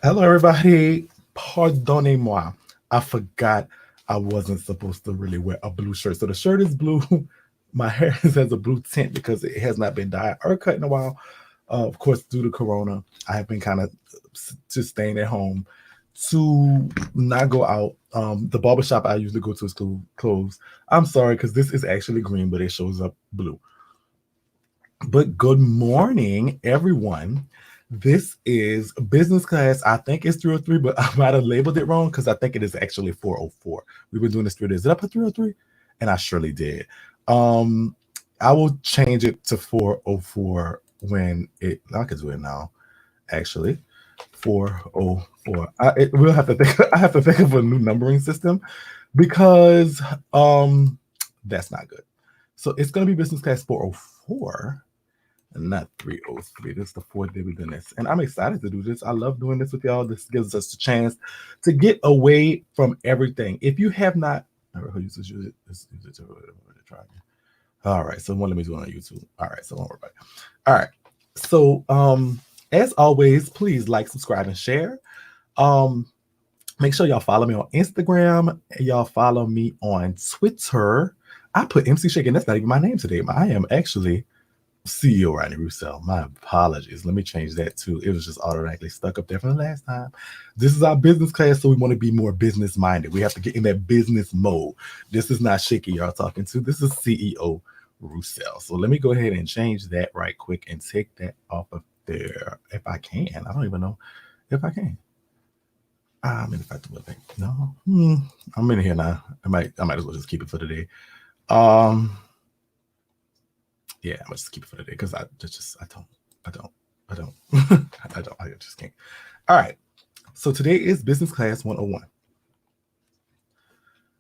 Hello, everybody. Pardonnez-moi. I forgot I wasn't supposed to really wear a blue shirt. So the shirt is blue. My hair has a blue tint because it has not been dyed or cut in a while. Of course, due to Corona, I have been kind of just staying at home to not go out. The barbershop I usually go to is closed. I'm sorry because this is actually green, but it shows up blue. But good morning, everyone. This is business class. I think it's 303, but I might have labeled it wrong because I think it is actually 404. We've been doing this 3 days. Did I put 303? And I surely did. I will change it to 404 when I can do it now, actually. 404. We'll have to think. I have to think of a new numbering system because that's not good. So it's gonna be business class 404. Not 303. This is the fourth day we've done this. And I'm excited to do this. I love doing this with y'all. This gives us a chance to get away from everything. If you have not, all right. So let me do it on YouTube. All right. So don't worry about it. All right. So as always, please like, subscribe, and share. Make sure y'all follow me on Instagram. Y'all follow me on Twitter. I put MC Shakie, and that's not even my name today. I am actually CEO Rodney Roussell. My apologies. Let me change that too. It was just automatically stuck up there from the last time. This is our business class, so we want to be more business minded. We have to get in that business mode. This is not Shakie y'all talking to. This is CEO Roussell. So let me go ahead and change that right quick and take that off of there if I can. I don't even know if I can. I'm in the fact of no. I'm in here now. I might as well just keep it for today. Yeah, I'm gonna just keep it for today because I just don't. I just can't. All right. So today is business class 101.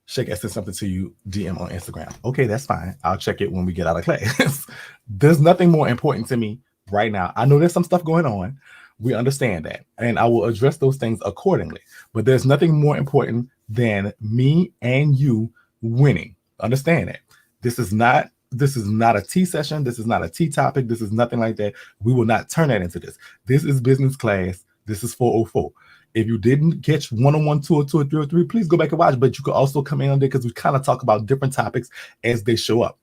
Shake, I sent something to you, DM on Instagram. Okay, that's fine. I'll check it when we get out of class. There's nothing more important to me right now. I know there's some stuff going on. We understand that. And I will address those things accordingly. But there's nothing more important than me and you winning. Understand that. This is not a tea session. This is not a tea topic. This is nothing like that. We will not turn that into this. This is business class. This is 404. If you didn't catch 101, 202, or 303, please go back and watch. But you could also come in on there because we kind of talk about different topics as they show up.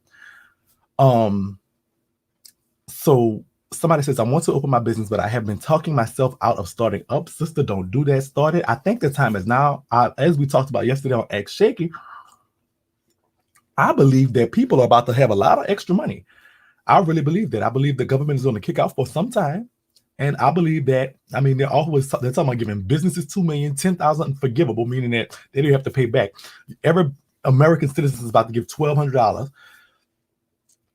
So somebody says, I want to open my business, but I have been talking myself out of starting up. Sister, don't do that. Start it. I think the time is now. As we talked about yesterday on MC Shakie, I believe that people are about to have a lot of extra money. I really believe that. I believe the government is going to kick out for some time. And I believe that, they're talking about giving businesses $2 million, $10,000 forgivable, meaning that they don't have to pay back. Every American citizen is about to give $1,200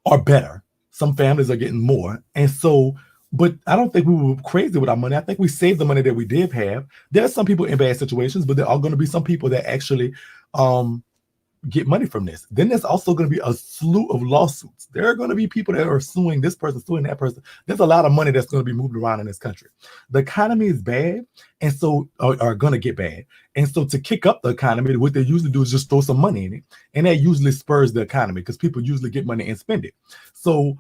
or better. Some families are getting more. And so, but I don't think we were crazy with our money. I think we saved the money that we did have. There are some people in bad situations, but there are going to be some people that actually get money from this. Then there's also going to be a slew of lawsuits. There are going to be people that are suing this person, suing that person. There's a lot of money that's going to be moved around in this country. The economy is bad, and so are going to get bad. And so to kick up the economy, what they usually do is just throw some money in it, and that usually spurs the economy because people usually get money and spend it. So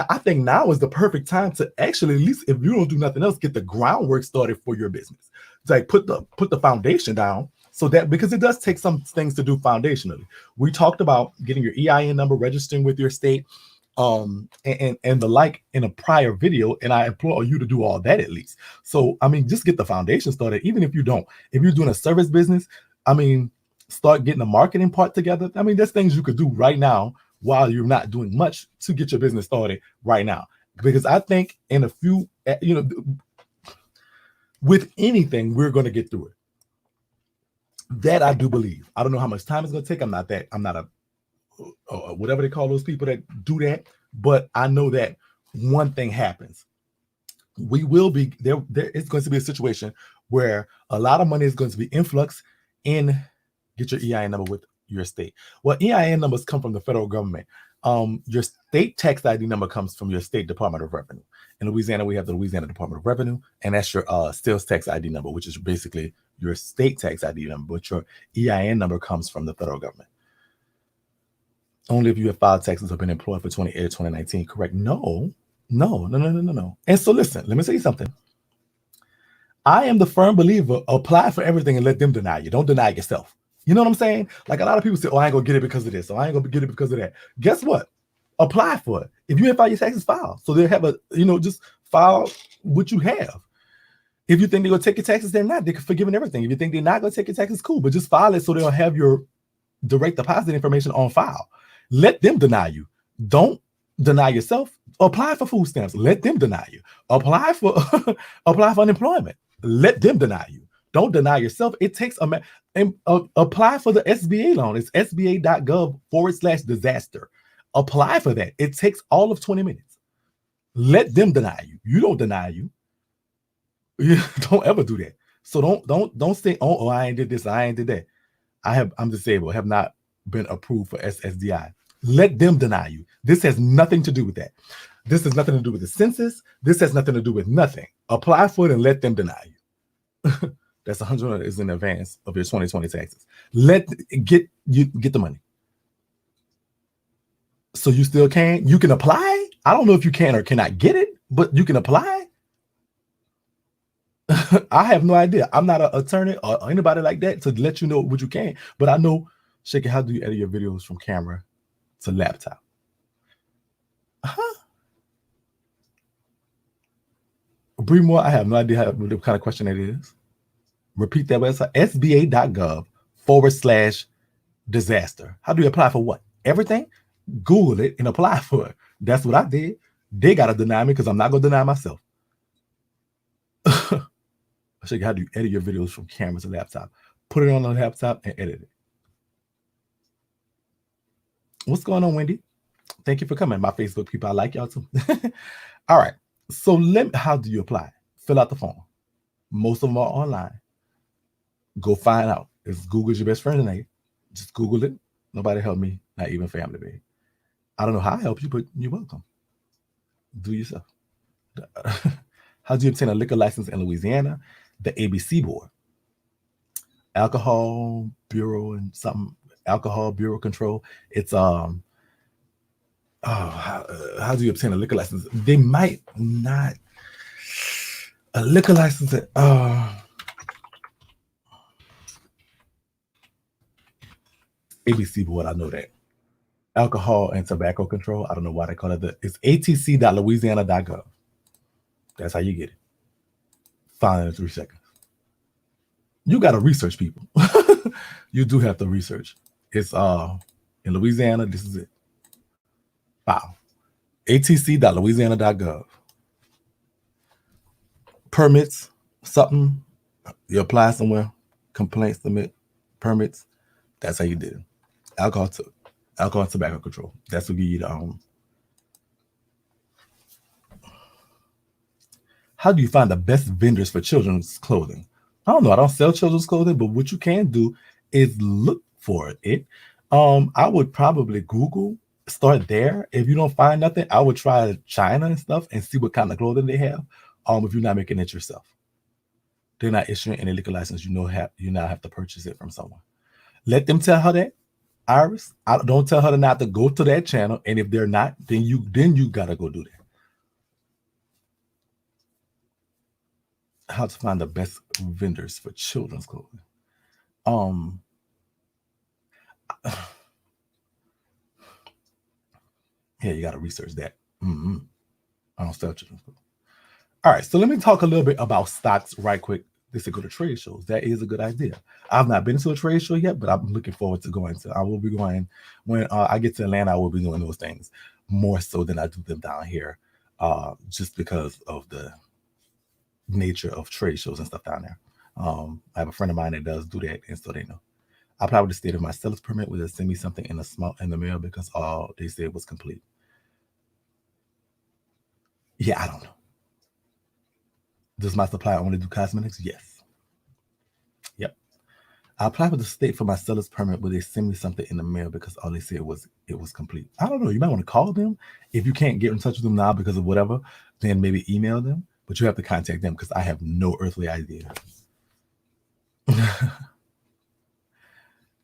I think now is the perfect time to actually, at least if you don't do nothing else, get the groundwork started for your business. It's like put the foundation down. So that, because it does take some things to do foundationally. We talked about getting your EIN number, registering with your state, and the like in a prior video, and I implore you to do all that at least. So, just get the foundation started, even if you don't. If you're doing a service business, start getting the marketing part together. There's things you could do right now while you're not doing much to get your business started right now. Because I think in a few, with anything, we're going to get through it. That I do believe. I don't know how much time it's going to take. I'm not a whatever they call those people that do that. But I know that one thing happens. We will be there. There is going to be a situation where a lot of money is going to be influx in get your EIN number with your state. Well, EIN numbers come from the federal government. Your state tax ID number comes from your state Department of Revenue. In Louisiana, we have the Louisiana Department of Revenue, and that's your sales tax ID number, which is basically your state tax ID number, but your EIN number comes from the federal government. Only if you have filed taxes or been employed for 2019, correct? No. And so listen, let me say something. I am the firm believer, apply for everything and let them deny you. Don't deny yourself. You know what I'm saying? Like a lot of people say, oh, I ain't gonna get it because of this. So I ain't gonna get it because of that. Guess what? Apply for it. If you ain't file your taxes, file. So they have a, just file what you have. If you think they're gonna take your taxes, they're not. They're forgiving everything. If you think they're not gonna take your taxes, cool. But just file it so they'll have your direct deposit information on file. Let them deny you. Don't deny yourself. Apply for food stamps. Let them deny you. Apply for apply for unemployment. Let them deny you. Don't deny yourself. It takes apply for the SBA loan. It's sba.gov/disaster. Apply for that. It takes all of 20 minutes. Let them deny you. You don't deny you. You don't ever do that. So don't say, oh, I ain't did this, I ain't did that. I'm disabled, have not been approved for SSDI. Let them deny you. This has nothing to do with that. This has nothing to do with the census. This has nothing to do with nothing. Apply for it and let them deny you. That's $100 is in advance of your 2020 taxes. Get the money. So you still can. You can apply. I don't know if you can or cannot get it, but you can apply. I have no idea. I'm not an attorney or anybody like that to let you know what you can. But I know, Shakie, how do you edit your videos from camera to laptop? Breathe more. I have no idea what kind of question that is. Repeat that website, sba.gov/disaster. How do you apply for what? Everything? Google it and apply for it. That's what I did. They got to deny me because I'm not going to deny myself. Shakie, how do you edit your videos from camera to laptop? Put it on the laptop and edit it. What's going on, Wendy? Thank you for coming. My Facebook people, I like y'all too. All right. So how do you apply? Fill out the form. Most of them are online. Go find out. If Google's your best friend tonight, just Google it. Nobody helped me, not even family, baby. I don't know how I help you, but you're welcome. Do yourself. How do you obtain a liquor license in Louisiana? The ABC board. Alcohol Bureau and something. Alcohol Bureau Control. It's how do you obtain a liquor license? They might not. A liquor license. ABC board. I know that. Alcohol and Tobacco Control. I don't know why they call it. It's atc.louisiana.gov. That's how you get it. Find it in 3 seconds. You got to research, people. You do have to research. It's in Louisiana. This is it. Wow. atc.louisiana.gov. Permits, something. You apply somewhere. Complaints, submit. Permits. That's how you did it. Alcohol and Tobacco Control. That's what give you the How do you find the best vendors for children's clothing? I don't know. I don't sell children's clothing, but what you can do is look for it. I would probably Google, start there. If you don't find nothing, I would try China and stuff and see what kind of clothing they have. If you're not making it yourself, they're not issuing any liquor license. You now have to purchase it from someone. Let them tell her that. Iris, don't tell her not to go to that channel. And if they're not, then you gotta go do that. How to find the best vendors for children's clothing. Yeah, you gotta research that. I don't sell children's clothing. All right, so let me talk a little bit about stocks right quick. They say go to trade shows. That is a good idea. I've not been to a trade show yet, but I'm looking forward to going to. I will be going when I get to Atlanta. I will be doing those things more so than I do them down here, just because of the nature of trade shows and stuff down there. I have a friend of mine that does do that, and so they know. I probably stated my seller's permit will send me something in the mail because all they said was complete. Yeah, I don't know. Does my supplier only do cosmetics? Yes. Yep. I applied with the state for my seller's permit. Will they send me something in the mail because all they said was it was complete? I don't know. You might want to call them. If you can't get in touch with them now because of whatever, then maybe email them. But you have to contact them because I have no earthly idea.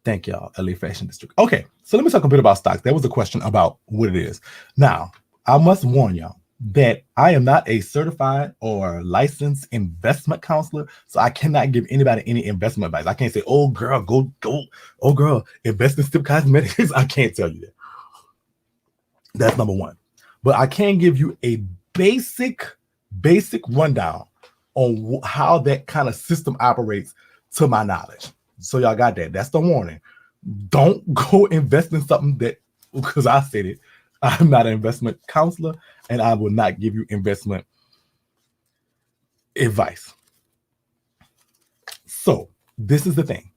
Thank y'all, LA Fashion District. Okay, so let me talk a bit about stocks. That was a question about what it is. Now, I must warn y'all, that I am not a certified or licensed investment counselor, so I cannot give anybody any investment advice. I can't say, "Oh, girl, go, oh, girl, invest in Sip Cosmetics." I can't tell you that. That's number one. But I can give you a basic rundown on how that kind of system operates to my knowledge. So y'all got that. That's the warning. Don't go invest in something that, because I said it, I'm not an investment counselor and I will not give you investment advice. So this is the thing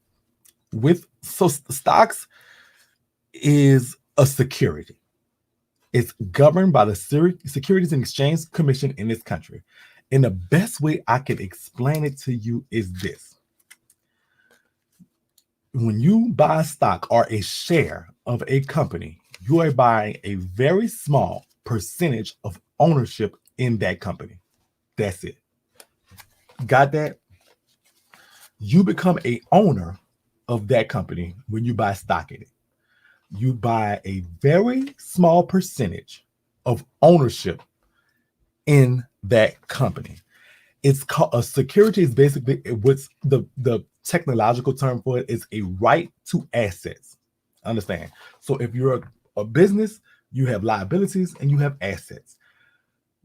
so stocks is a security. It's governed by the Securities and Exchange Commission in this country. And the best way I can explain it to you is this. When you buy stock or a share of a company, you are buying a very small percentage of ownership in that company. That's it. Got that? You become a owner of that company when you buy stock in it. You buy a very small percentage of ownership in that company. It's called a security. Is basically what's the technological term for it is a right to assets. Understand? So if you're a business, you have liabilities and you have assets.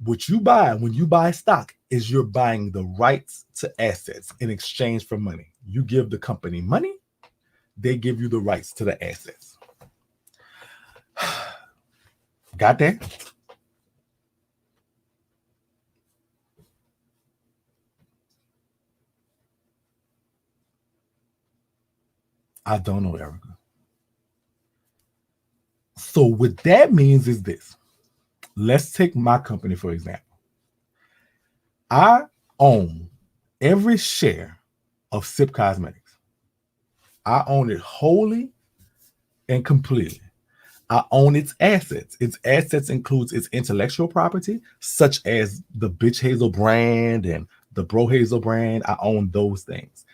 What you buy when you buy stock is you're buying the rights to assets in exchange for money. You give the company money, they give you the rights to the assets. Got that? I don't know, Erica. So what that means is this. Let's take my company, for example. I own every share of Sip Cosmetics. I own it wholly and completely. I own its assets. Its assets includes its intellectual property, such as the Bitch Hazel brand and the Bro Hazel brand. I own those things.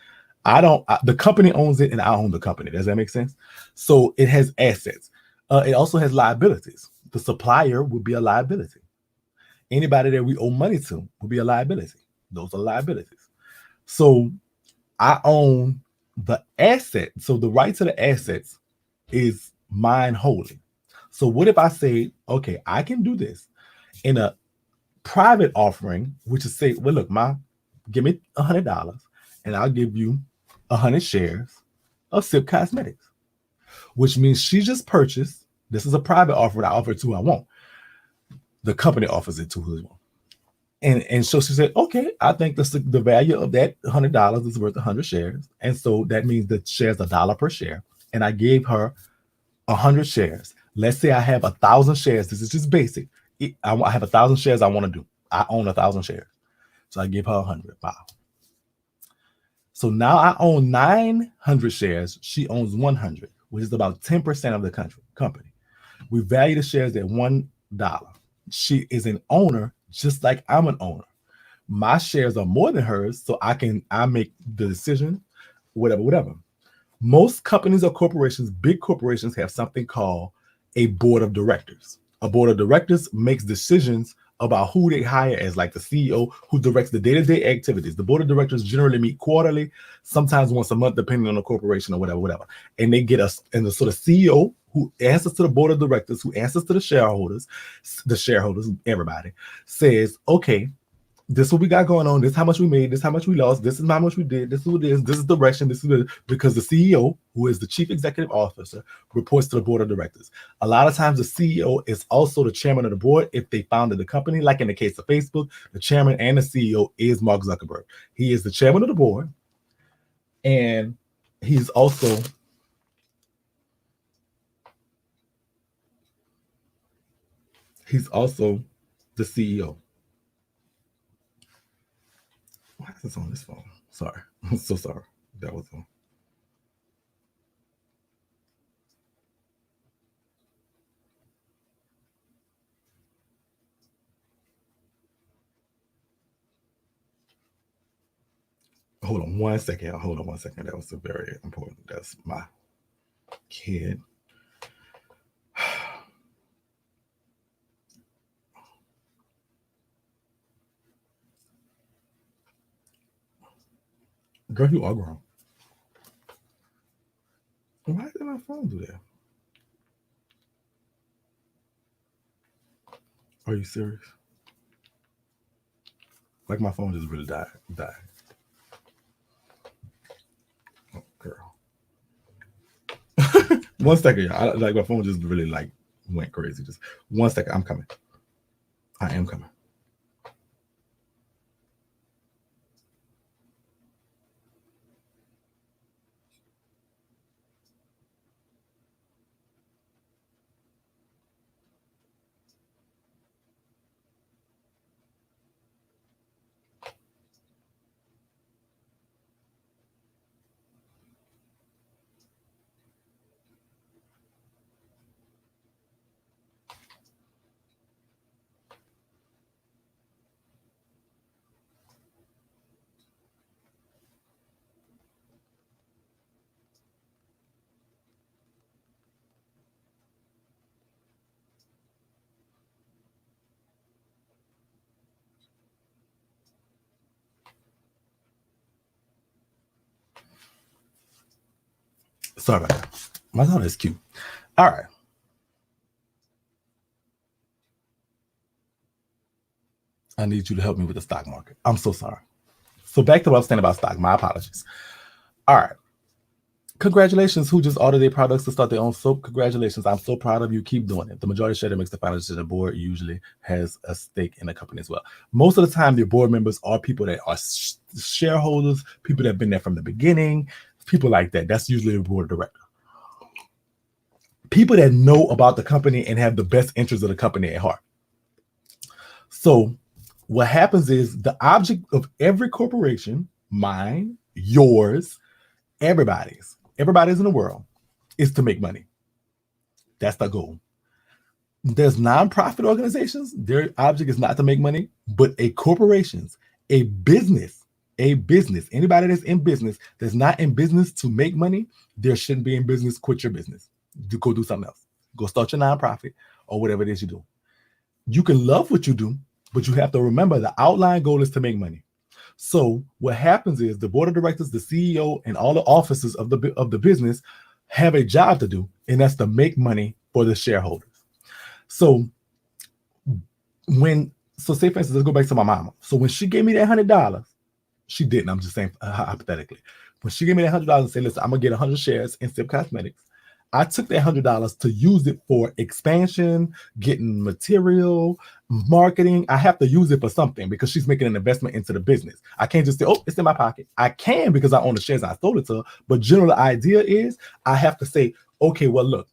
The company owns it and I own the company. Does that make sense? So it has assets. It also has liabilities. The supplier would be a liability. Anybody that we owe money to would be a liability. Those are liabilities. So I own the asset. So the right to the assets is mine wholly. So what if I say, okay, I can do this in a private offering, which is say, well, look, give me $100 and I'll give you 100 shares of Sip Cosmetics, which means she just purchased. This is a private offer. I offer it to who I want. The company offers it to who I want. And so she said, okay, I think the value of that $100 is worth 100 shares. And so that means the shares $1 per share. And I gave her 100 shares. Let's say I have 1,000 shares. This is just basic. I have 1,000 shares I want to do. I own 1,000 shares. So I give her 100. Wow. So now I own 900 shares. She owns 100, which is about 10% of the company. We value the shares at $1. She is an owner just like I'm an owner. My shares are more than hers, so I make the decision, whatever. Most companies or corporations, big corporations, have something called a board of directors. A board of directors makes decisions about who they hire as like the CEO who directs the day-to-day activities. The board of directors generally meet quarterly, sometimes once a month, depending on the corporation or whatever. And they get us, and the sort of CEO who answers to the board of directors, who answers to the shareholders, everybody, says, okay, this is what we got going on. This is how much we made. This is how much we lost. This is how much we did. This is what it is. This is direction. Because the CEO, who is the chief executive officer, reports to the board of directors. A lot of times the CEO is also the chairman of the board if they founded the company. Like in the case of Facebook, the chairman and the CEO is Mark Zuckerberg. He is the chairman of the board. And he's also the CEO. Why is this on this phone? Sorry. I'm so sorry. That was on. Hold on one second. That was very important. That's my kid. Girl, you are grown. Why did my phone do that? Are you serious? Like my phone just really died. Oh, girl. 1 second, y'all. Like my phone just really like went crazy. Just 1 second. I'm coming. I am coming. Sorry about that. My daughter is cute. All right. I need you to help me with the stock market. I'm so sorry. So back to what I was saying about stock. My apologies. All right. Congratulations, who just ordered their products to start their own soap. Congratulations. I'm so proud of you. Keep doing it. The majority share that makes the final decision board usually has a stake in the company as well. Most of the time, your board members are people that are shareholders, people that have been there from the beginning, people like that. That's usually the board of directors. People that know about the company and have the best interests of the company at heart. So what happens is the object of every corporation, mine, yours, everybody's in the world, is to make money. That's the goal. There's nonprofit organizations, their object is not to make money, but a corporations, a business, anybody that's in business, that's not in business to make money, there shouldn't be in business. Quit your business. Go do something else. Go start your nonprofit or whatever it is you do. You can love what you do, but you have to remember the outline goal is to make money. So what happens is the board of directors, the CEO, and all the officers of the business have a job to do, and that's to make money for the shareholders. So say for instance, let's go back to my mama. So when she gave me that $100, she didn't. I'm just saying hypothetically. When she gave me that $100 and said, "Listen, I'm gonna get 100 shares in Sip Cosmetics," I took that $100 to use it for expansion, getting material, marketing. I have to use it for something because she's making an investment into the business. I can't just say, "Oh, it's in my pocket." I can because I own the shares. I sold it to her. But general idea is I have to say, okay, well, look,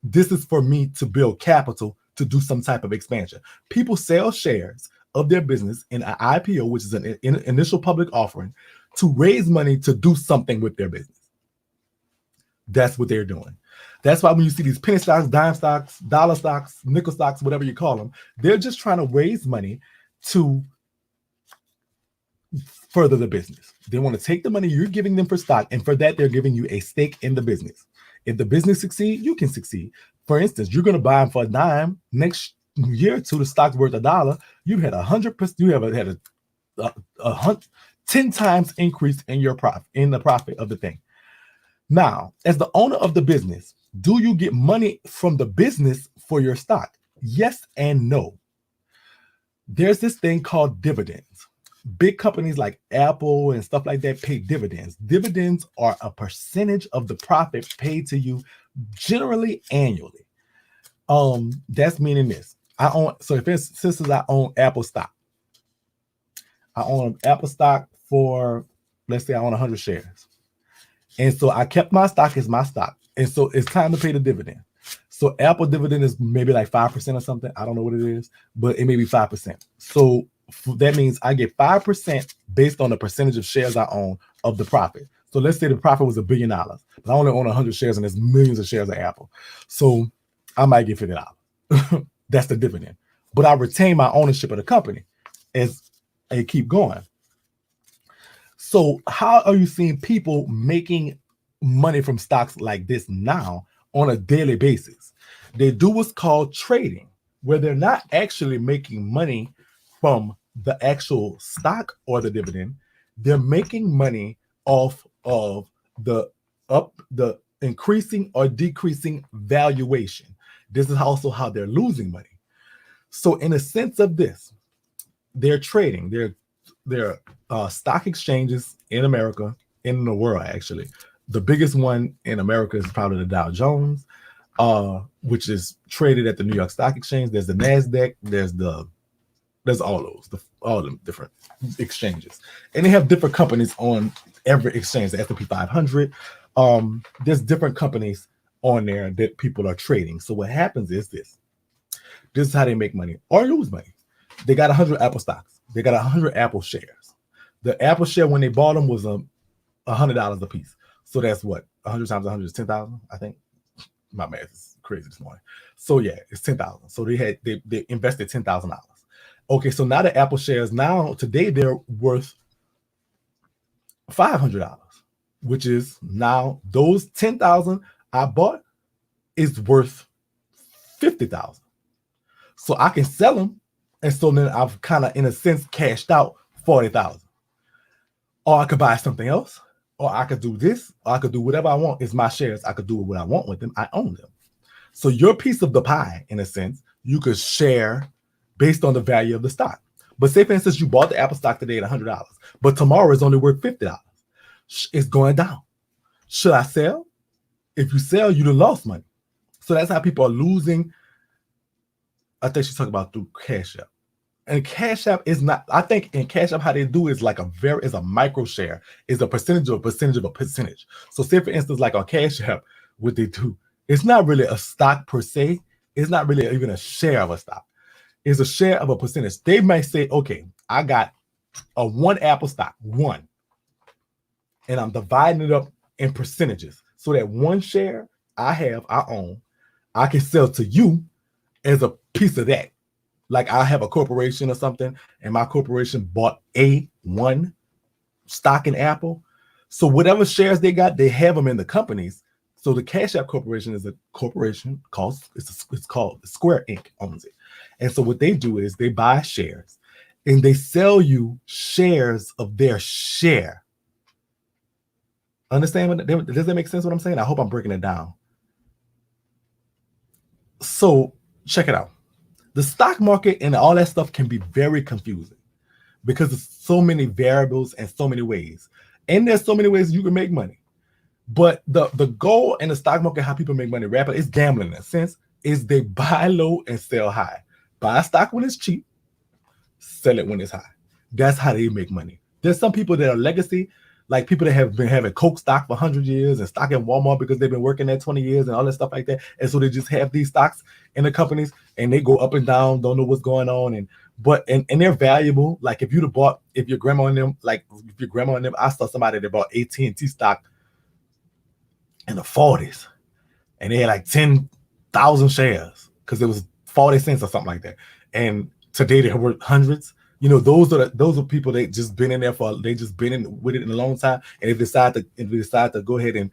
this is for me to build capital to do some type of expansion. People sell shares of their business in an IPO, which is an initial public offering, to raise money to do something with their business. That's what they're doing. That's why when you see these penny stocks, dime stocks, dollar stocks, nickel stocks, whatever you call them, they're just trying to raise money to further the business. They want to take the money you're giving them for stock, and for that, they're giving you a stake in the business. If the business succeeds, you can succeed. For instance, you're going to buy them for a dime. Next year or two, the stock's worth $1. You had 100%. You have had a 10 times increase in your profit, in the profit of the thing. Now, as the owner of the business, do you get money from the business for your stock? Yes and no. There's this thing called dividends. Big companies like Apple and stuff like that pay dividends. Dividends are a percentage of the profit paid to you, generally annually. That's meaning this. I own, so if it's, since I own Apple stock, I own Apple stock for, let's say I own 100 shares. And so I kept my stock as my stock. And so it's time to pay the dividend. So Apple dividend is maybe like 5% or something. I don't know what it is, but it may be 5%. So that means I get 5% based on the percentage of shares I own of the profit. So let's say the profit was $1 billion, but I only own 100 shares and there's millions of shares of Apple. So I might get $50. That's the dividend. But I retain my ownership of the company as I keep going. So how are you seeing people making money from stocks like this now on a daily basis? They do what's called trading, where they're not actually making money from the actual stock or the dividend. They're making money off of the increasing or decreasing valuation. This is also how they're losing money. So in a sense of this, they're trading. They're stock exchanges in America, in the world actually. The biggest one in America is probably the Dow Jones, which is traded at the New York Stock Exchange. There's the NASDAQ. There's all those, all the different exchanges, and they have different companies on every exchange. The S&P 500. There's different companies on there that people are trading. So what happens is this. This is how they make money or lose money. They got 100 Apple stocks. They got 100 Apple shares. The Apple share when they bought them was $100 a piece. So that's what 100 times 100 is 10,000. I think my math is crazy this morning. So yeah, it's 10,000. So they invested $10,000. Okay, so now the Apple shares today they're worth $500, which is now those 10,000 I bought is worth 50,000. So I can sell them, and so then I've kind of in a sense cashed out 40,000. Or I could buy something else, or I could do this, or I could do whatever I want. It's my shares. I could do what I want with them. I own them. So your piece of the pie, in a sense, you could share based on the value of the stock. But say, for instance, you bought the Apple stock today at $100, but tomorrow it's only worth $50. It's going down. Should I sell? If you sell, you'd have lost money. So that's how people are losing. I think she's talking about through Cash App. And Cash App is not, I think in Cash App, how they do is like is a micro share, is a percentage of a percentage of a percentage. So say, for instance, like on Cash App, what they do, it's not really a stock per se. It's not really even a share of a stock. It's a share of a percentage. They might say, okay, I got a one Apple stock, one, and I'm dividing it up in percentages. So that one share I own, I can sell to you as a piece of that. Like I have a corporation or something, and my corporation bought one stock in Apple. So whatever shares they got, they have them in the companies. So the Cash App Corporation is a corporation it's called Square Inc. owns it. And so what they do is they buy shares and they sell you shares of their share. Understand? Does that make sense what I'm saying? I hope I'm breaking it down. So check it out. The stock market and all that stuff can be very confusing because there's so many variables and so many ways. And there's so many ways you can make money. But the goal in the stock market, how people make money rapidly, is gambling in a sense, is they buy low and sell high. Buy a stock when it's cheap, sell it when it's high. That's how they make money. There's some people that are legacy, like people that have been having Coke stock for 100 years and stock in Walmart because they've been working there 20 years and all that stuff like that. And so they just have these stocks in the companies and they go up and down, don't know what's going on. And they're valuable. Like if your grandma and them, I saw somebody that bought AT&T stock in the 40s and they had like 10,000 shares because it was 40 cents or something like that. And today they're worth hundreds. You know, those are people that just been in there with it in a long time. And if they decide to go ahead and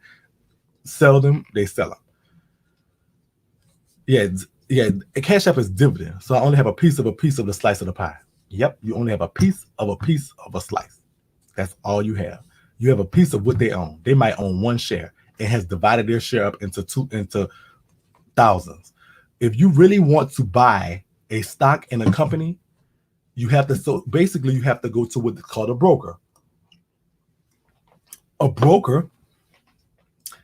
sell them, they sell them. Yeah. Cash App is dividend. So I only have a piece of the slice of the pie. Yep. You only have a piece of a slice. That's all you have. You have a piece of what they own. They might own one share. It has divided their share up into thousands. If you really want to buy a stock in a company, you have to go to what's called a broker. A broker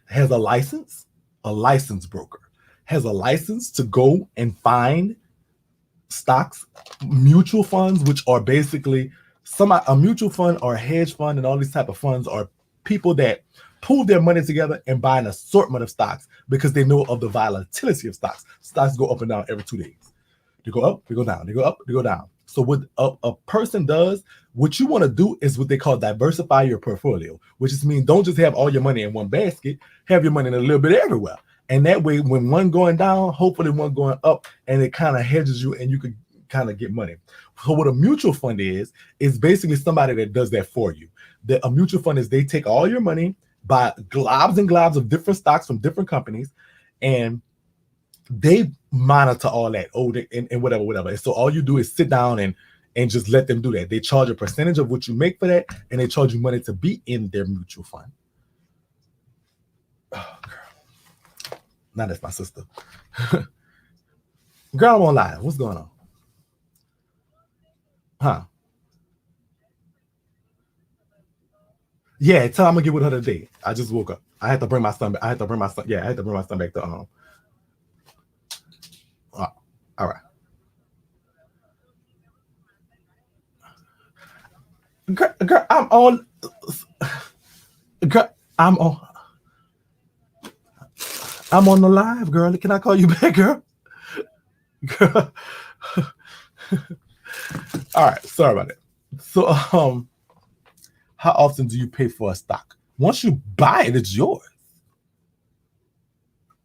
has a license. A licensed broker has a license to go and find stocks, mutual funds, which are basically a mutual fund or a hedge fund, and all these type of funds are people that pool their money together and buy an assortment of stocks because they know of the volatility of stocks. Stocks go up and down every 2 days. They go up, they go down, they go up, they go down. So what a person does, what you want to do is what they call diversify your portfolio, which just means don't just have all your money in one basket, have your money in a little bit everywhere. And that way, when one going down, hopefully one going up, and it kind of hedges you and you can kind of get money. So what a mutual fund is basically somebody that does that for you. A mutual fund is they take all your money, buy globs and globs of different stocks from different companies, and they monitor all that, and whatever. And so all you do is sit down and and just let them do that. They charge a percentage of what you make for that, and they charge you money to be in their mutual fund. Oh, girl. Now that's my sister. Girl, I'm on live. What's going on? Huh? Yeah, tell her I'm gonna get with her today. I just woke up. I had to bring my son back. I had to bring my son back to all right. Girl, I'm on. Girl, I'm on the live, girl. Can I call you back, girl? Girl. All right, sorry about that. So, how often do you pay for a stock? Once you buy it, it's yours.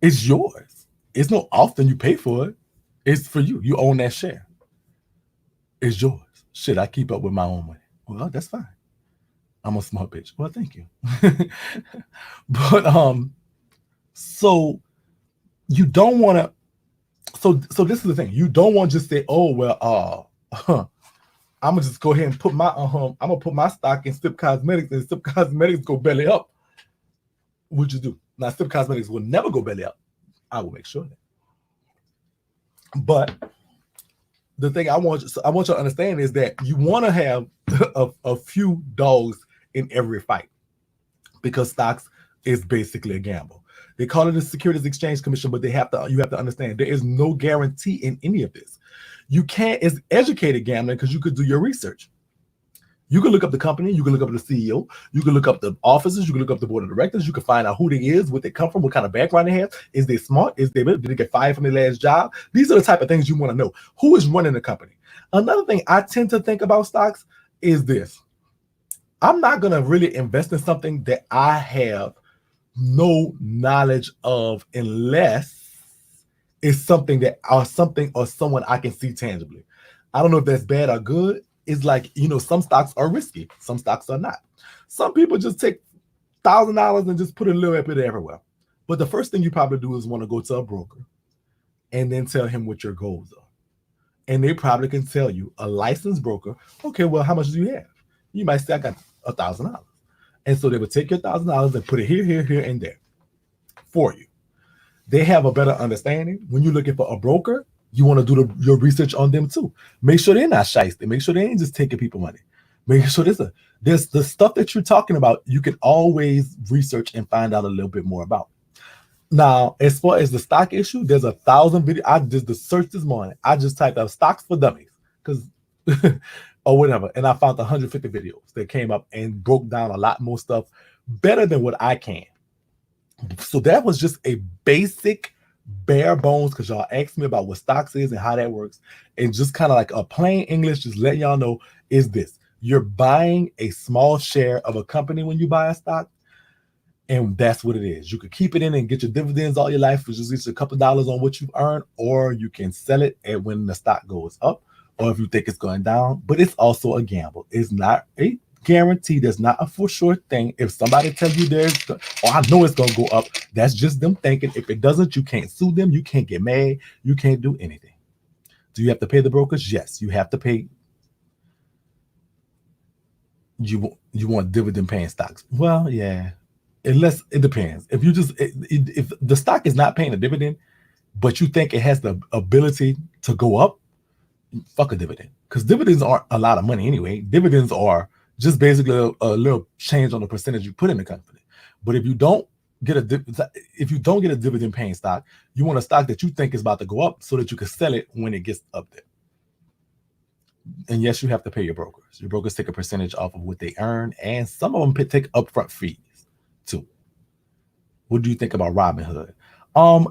It's yours. It's no often you pay for it. It's for you. You own that share. It's yours. Shit, I keep up with my own money. Well, that's fine. I'm a smart bitch. Well, thank you. But so you don't want to. So this is the thing. You don't want to just say, oh well, I'm gonna just go ahead and put my I'm gonna put my stock in Sip Cosmetics, and Sip Cosmetics go belly up. What'd you do? Now, Sip Cosmetics will never go belly up. I will make sure that. But the thing I want you to understand is that you want to have a few dogs in every fight, because stocks is basically a gamble. They call it a Securities Exchange Commission, but you have to understand there is no guarantee in any of this. You can't. It's educated gambling because you could do your research. You can look up the company, you can look up the CEO, you can look up the officers, you can look up the board of directors, you can find out who they is, what they come from, what kind of background they have. Is they smart? Did they get fired from their last job? These are the type of things you want to know. Who is running the company? Another thing I tend to think about stocks is this. I'm not going to really invest in something that I have no knowledge of unless it's something or someone I can see tangibly. I don't know if that's bad or good. It's like, some stocks are risky. Some stocks are not. Some people just take $1,000 and just put a little bit everywhere. But the first thing you probably do is want to go to a broker and then tell him what your goals are. And they probably can tell you, a licensed broker, okay, well, how much do you have? You might say, I got $1,000. And so they would take your $1,000 and put it here, and there for you. They have a better understanding. When you're looking for a broker, you want to do your research on them too. Make sure they're not shiesty. Make sure they ain't just taking people money. Make sure there's the stuff that you're talking about, you can always research and find out a little bit more about. Now, as far as the stock issue, there's 1,000 videos. I did the search this morning. I just typed out stocks for dummies or whatever. And I found 150 videos that came up and broke down a lot more stuff better than what I can. So that was just a basic bare bones, because y'all asked me about what stocks is and how that works, and just kind of like a plain English, just letting y'all know is this: you're buying a small share of a company when you buy a stock, and that's what it is. You could keep it in and get your dividends all your life, which is just a couple of dollars on what you've earned, or you can sell it when the stock goes up, or if you think it's going down. But it's also a gamble. It's not a guarantee. There's not a for sure thing. If somebody tells you I know it's going to go up, that's just them thinking. If it doesn't, you can't sue them. You can't get mad. You can't do anything. Do you have to pay the brokers? Yes, you have to pay. You want dividend paying stocks? Well, yeah, unless it depends. If if the stock is not paying a dividend, but you think it has the ability to go up, fuck a dividend, because dividends aren't a lot of money anyway. Dividends are just basically a little change on the percentage you put in the company. But if you don't get a dividend paying stock, you want a stock that you think is about to go up so that you can sell it when it gets up there. And yes, you have to pay your brokers. Your brokers take a percentage off of what they earn, and some of them take upfront fees too. What do you think about Robinhood?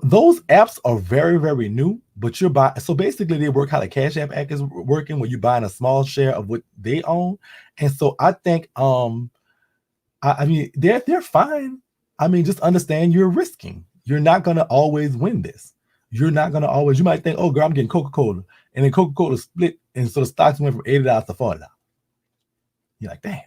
Those apps are very, very new, but you're buying. So basically, they work how the Cash App Act is working, where you're buying a small share of what they own. And so I think, I mean, they're fine. I mean, just understand you're risking. You're not gonna always win this. You're not gonna always. You might think, oh, girl, I'm getting Coca-Cola, and then Coca-Cola split, and so the stocks went from $80 to $40. You're like, damn,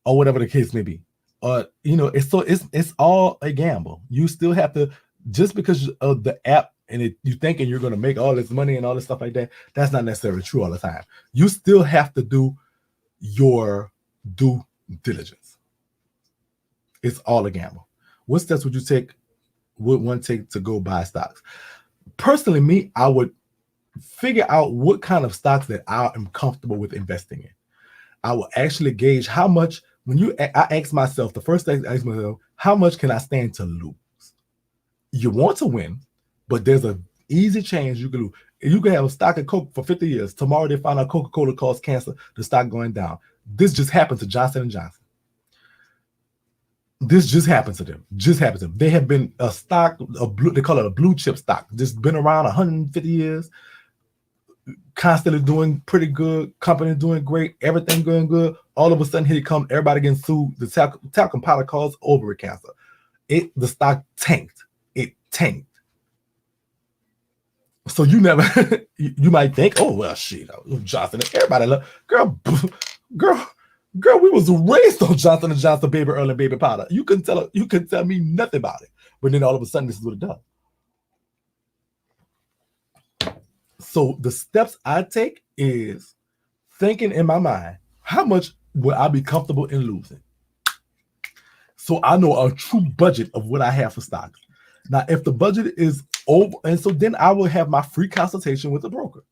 or whatever the case may be. It's all a gamble. You still have to, just because of the app and you thinking you're going to make all this money and all this stuff like that, that's not necessarily true all the time. You still have to do your due diligence. It's all a gamble. What steps would one take to go buy stocks? Personally, me, I would figure out what kind of stocks that I am comfortable with investing in. I will actually gauge how much, I ask myself, the first thing I ask myself, how much can I stand to lose? You want to win, but there's an easy chance you can lose. You can have a stock of Coke for 50 years. Tomorrow they find out Coca-Cola caused cancer, the stock going down. This just happened to Johnson & Johnson. This just happened to them. They have been a stock, they call it a blue chip stock, just been around 150 years, constantly doing pretty good, company doing great, everything going good. All of a sudden, here come everybody getting sued. The talcum powder caused ovary cancer. The stock tanked. It tanked. So you never, you might think, oh well, shit, Johnson. Everybody love, girl. We was raised on Johnson & Johnson baby oil and baby powder. You couldn't tell me nothing about it. But then all of a sudden, this is what it does. So the steps I take is thinking in my mind, how much will I be comfortable in losing? So I know a true budget of what I have for stocks. Now, if the budget is over, and so then I will have my free consultation with the broker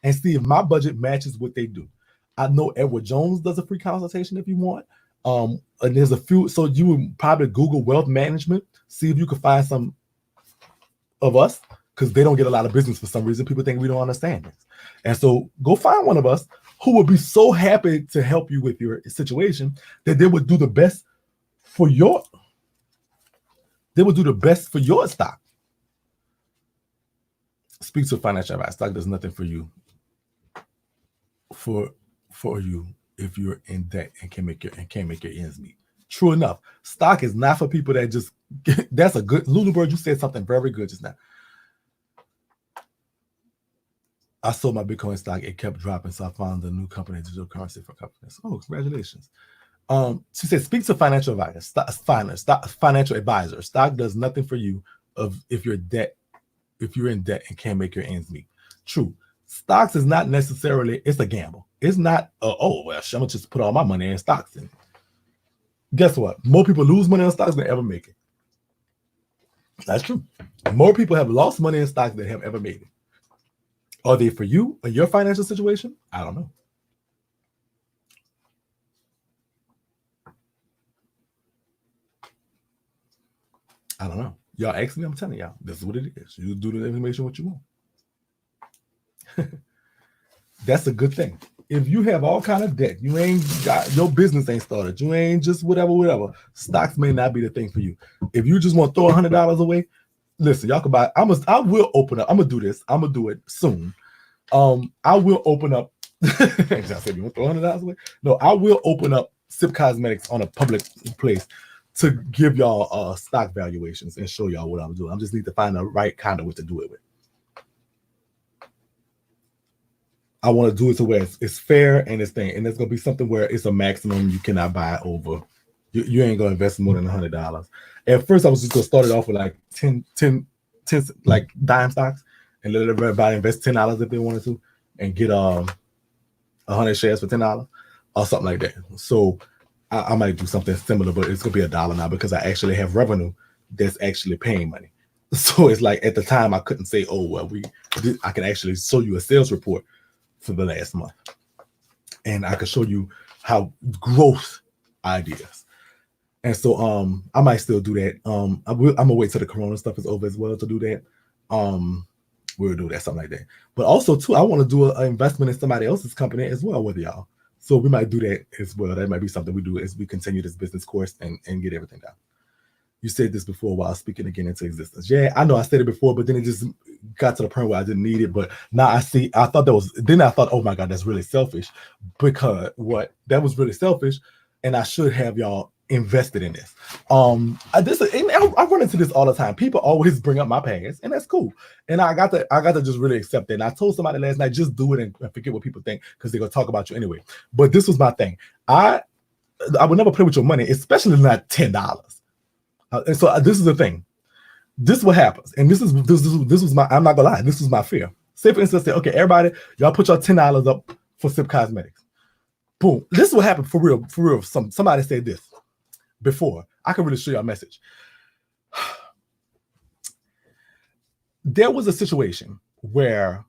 and see if my budget matches what they do. I know Edward Jones does a free consultation if you want. And there's a few, so you would probably Google wealth management, see if you can find some of us, because they don't get a lot of business for some reason. People think we don't understand this. And so go find one of us who would be so happy to help you with your situation that they would do the best for your stock. Speak to financial advice. Stock does nothing for you. For you if you're in debt and can't make your ends meet. True enough. Stock is not for people that just that's a good Lulu Bird, you said something very good just now. I sold my Bitcoin stock, it kept dropping, so I found a new company, digital currency for companies. Oh, congratulations. She said, speak to financial advisor, financial advisor. Stock does nothing for you if you're in debt and can't make your ends meet. True. Stocks is not necessarily, it's a gamble. It's not, I'm going to just put all my money in stocks. And guess what? More people lose money on stocks than ever make it. That's true. More people have lost money in stocks than have ever made it. Are they for you or your financial situation? I don't know. I don't know. Y'all ask me, I'm telling y'all, this is what it is. You do the information what you want. That's a good thing. If you have all kind of debt, you ain't got your business ain't started, you ain't just whatever. Stocks may not be the thing for you. If you just want to throw $100 away, listen, y'all can buy. I will open up. I'm gonna do this. I'm gonna do it soon. I will open up. I said, you want to throw $100 away? No, I will open up Sip Cosmetics on a public place to give y'all stock valuations and show y'all what I'm doing. I just need to find the right kind of what to do it with. I want to do it to where it's fair and it's thing, and there's gonna be something where it's a maximum you cannot buy over. You ain't gonna invest more than $100. At first, I was just gonna start it off with like 10 like dime stocks, and let everybody invest $10 if they wanted to, and get 100 shares for $10 or something like that. So I might do something similar, but it's gonna be $1 now because I actually have revenue that's actually paying money. So it's like at the time I couldn't say, oh well, I can actually show you a sales report for the last month, and I can show you how growth ideas. And so I might still do that. I'm gonna wait till the corona stuff is over as well to do that. We'll do that, something like that. But also too, I want to do an investment in somebody else's company as well with y'all. So we might do that as well. That might be something we do as we continue this business course and get everything done. You said this before while speaking again into existence. Yeah, I know I said it before, but then it just got to the point where I didn't need it. But now I see, I thought, oh my God, that's really selfish. Because that was really selfish. And I should have y'all invested in this. I run into this all the time. People always bring up my past, and that's cool. And I got to just really accept it. And I told somebody last night, just do it and forget what people think, because they're gonna talk about you anyway. But this was my thing. I would never play with your money, especially not $10. And so this is the thing. This is what happens. And this was my, I'm not gonna lie, this was my fear. Say for instance, say, okay, everybody, y'all put your $10 up for Sip Cosmetics. Boom. This is what happened for real, for real. Somebody said this before. I can really show you a message. There was a situation where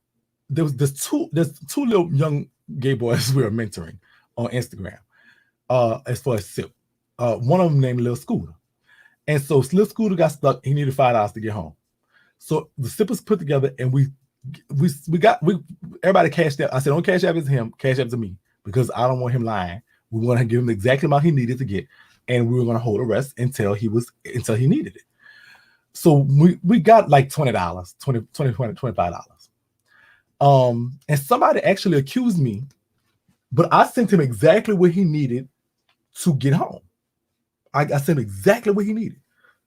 there's two little young gay boys we were mentoring on Instagram, as far as Sip. One of them named Lil Scooter. And so Lil Scooter got stuck. He needed $5 to get home. So the Sip was put together, and we everybody cashed out. I said, don't cash out to him, cash out to me, because I don't want him lying. We want to give him the exact amount he needed to get, and we were going to hold the rest until he needed it. So we got like $20, $25. And somebody actually accused me, but I sent him exactly what he needed to get home. I sent him exactly what he needed,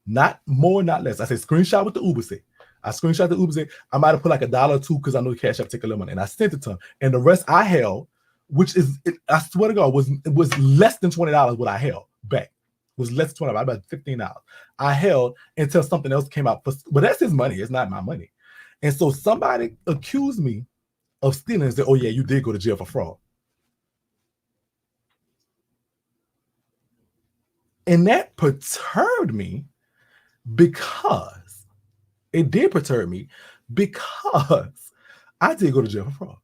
not more, not less. I said, screenshot what the Uber said. I screenshot the Uber said, I might have put like $1 or $2 because I know the Cash App take a little money, and I sent it to him. And the rest I held, which is, I swear to God, it was less than $20 what I held back. It was less than $20, about $15. I held until something else came out. But that's his money. It's not my money. And so somebody accused me of stealing and said, oh yeah, you did go to jail for fraud. And that perturbed me because I did go to jail for fraud.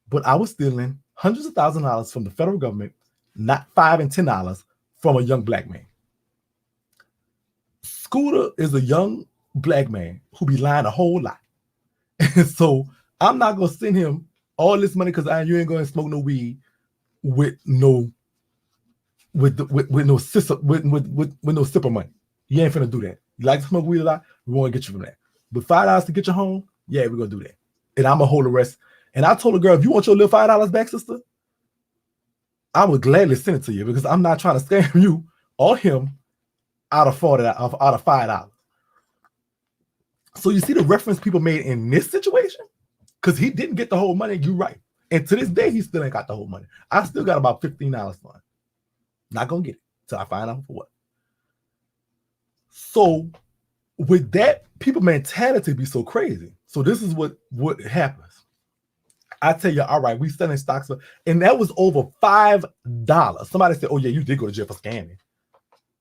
But I was stealing hundreds of thousands of dollars from the federal government, not $5 and $10 from a young black man. Scooter is a young black man who be lying a whole lot. And so I'm not going to send him all this money because you ain't going to smoke no weed with no sipper money. You ain't finna do that. You like to smoke weed a lot, we want to get you from that. But $5 to get you home, yeah, we're gonna do that. And I'm gonna hold the rest. And I told the girl, if you want your little $5 back, sister, I would gladly send it to you because I'm not trying to scam you or him out of $5. So you see the reference people made in this situation? Because he didn't get the whole money, you're right. And to this day, he still ain't got the whole money. I still got about $15 for him. Not gonna get it till I find out for what. So with that, people mentality be so crazy. So this is what happens. I tell you, all right, we selling stocks, and that was over $5. Somebody said, oh yeah, you did go to jail for scamming.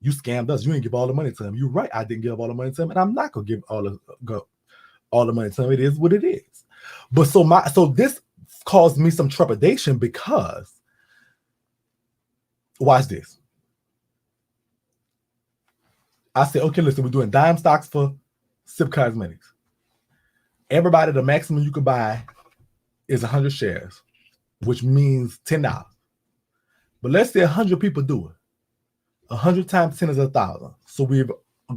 You scammed us. You didn't give all the money to him. You're right. I didn't give all the money to him, and I'm not gonna give all the money to him. It is what it is. But so this caused me some trepidation because watch this. I said, okay, listen, we're doing dime stocks for Sip Cosmetics. Everybody, the maximum you can buy is 100 shares, which means $10. But let's say 100 people do it. 100 times 10 is 1,000. So we've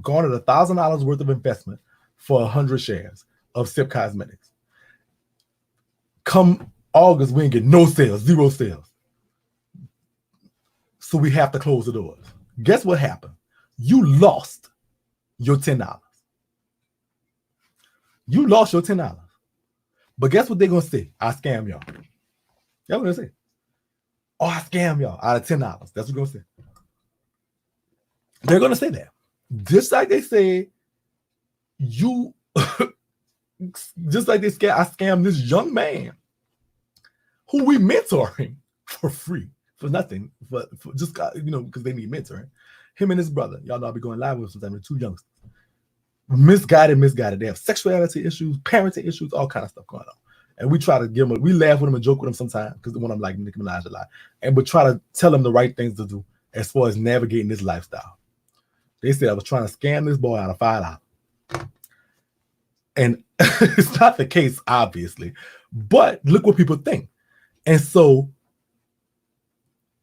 garnered $1,000 worth of investment for 100 shares of Sip Cosmetics. Come August, we ain't get no sales, 0 sales. So we have to close the doors. Guess what happened? You lost your $10. You lost your $10. But guess what they're going to say? I scam y'all. That's what they're going to say. Oh, I scam y'all out of $10. That's what they're going to say. They're going to say that. Just like they say, just like they scam, I scammed this young man who we mentoring for free, for nothing, for just, because they need mentoring. Him and his brother, y'all know I'll be going live with sometimes. They're 2 youngsters. Misguided. They have sexuality issues, parenting issues, all kind of stuff going on. And we try to give them, we laugh with them and joke with them sometimes because one of them like Nicki Minaj a lot. And we try to tell them the right things to do as far as navigating this lifestyle. They said I was trying to scam this boy out of $5. And it's not the case, obviously. But look what people think. And so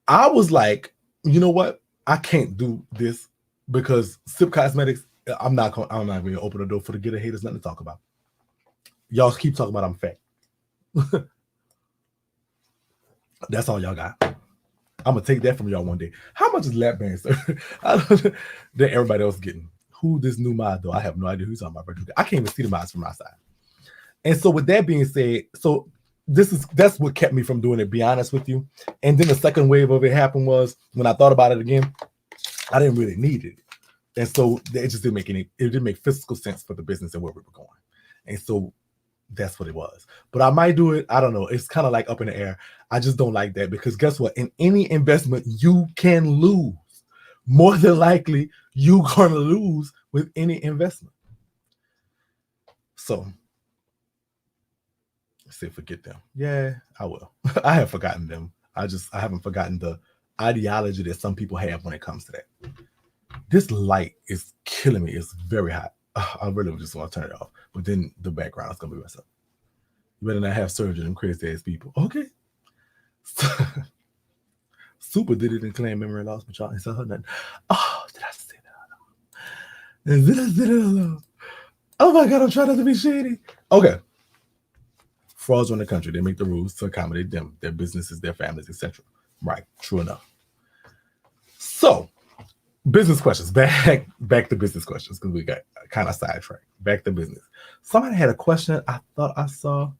I was like, you know what? I can't do this because Sip Cosmetics, I'm not going to open the door for the getter haters, nothing to talk about. Y'all keep talking about I'm fat. That's all y'all got. I'm going to take that from y'all one day. How much is lap band, sir? That everybody else getting. Who this new mod, though? I have no idea who's on my birthday. I can't even see the mods from my side. And so with that being said, so that's what kept me from doing it, be honest with you. And then the second wave of it happened was when I thought about it again, I didn't really need it. And so it just it didn't make physical sense for the business and where we were going. And so that's what it was. But I might do it. I don't know. It's kind of like up in the air. I just don't like that because guess what? In any investment, you can lose. More than likely, you're going to lose with any investment. So, say forget them. Yeah, I will. I have forgotten them. I haven't forgotten the ideology that some people have when it comes to that. This light is killing me. It's very hot. I really just want to turn it off. But then the background is going to be messed up. You better not have surgery and crazy ass people. Okay. Super did it and claim memory loss, but y'all ain't said her nothing. Oh, did I say that? Did I say that? Oh my God, I'm trying not to be shady. Okay. Frauds in the country. They make the rules to accommodate them, their businesses, their families, etc. Right. True enough. So, business questions. Back to business questions because we got kind of sidetracked. Back to business. Somebody had a question. I thought I saw.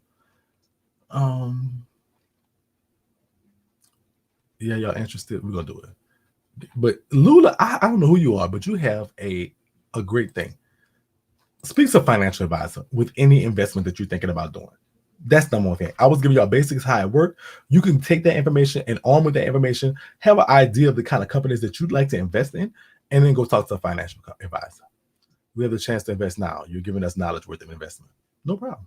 Yeah, y'all interested? We're gonna do it. But Lula, I don't know who you are, but you have a great thing. Speak to a financial advisor with any investment that you're thinking about doing. That's number one thing. I was giving y'all basics how it worked. You can take that information and arm with that information, have an idea of the kind of companies that you'd like to invest in, and then go talk to a financial advisor. We have the chance to invest now. You're giving us knowledge worth of investment. No problem.